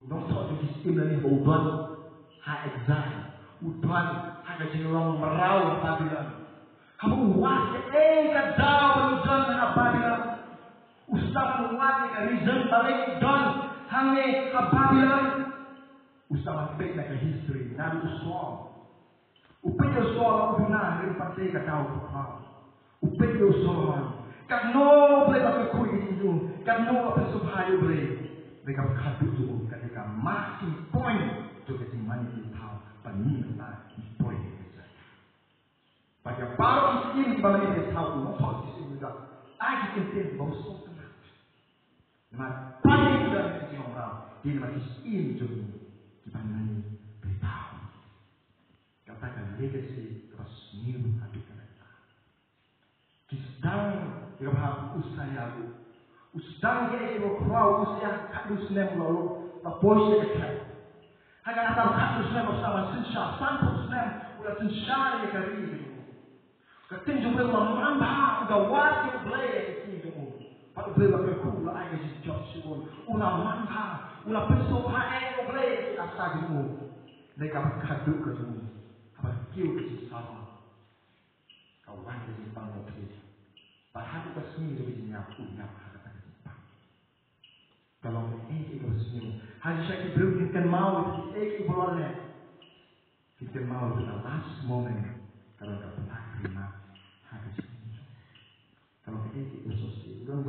Nó thọ cho cái tim lên hầu đoan hai exam udwan hai cái jinglong merau Babylon. Kamu wasi ka daw udwan ha Babylon. Usap muwati ka reason balik udwan hange ha Babylon. Usap ang big na ka history na uswam. Upay uswam uduna rin pati ka daw ka. Upay uswam. Kano boleh pakai kuih itu, kano apa supaya boleh. Mereka berkata itu ketika masih poin juga di mana kita tahu penilaian poin itu. Pada baru ini di mana kita tahu maksud itu juga. Aku intens maksud itu. Nah, pada itu dari sisi orang di mana ini juga di mana kita tahu. Katakan legacy terus new habis kita. Kita Kita usaha Usang ke ilo krau usia kadus nem lalu tapoy se ke. Hagan atam kadus nem usaha sinsha santos nem udah sinsha ye kari. Katin jumlah mamamba udah wasi blay itu dulu. Pada bela ke kula ai ke job sibun. Ulah mamba ulah peso hae blay asa dulu. Mereka kadu ke dulu. Apa kiu ke sama. Kawan ke simpang motif. Bahkan kita sendiri jadi punya. Kalau kita bersenyum, hanya saya kita mau kita boleh, kita mau the last moment kalau kita pernah terima hanya senyum. Kalau kita bersenyum,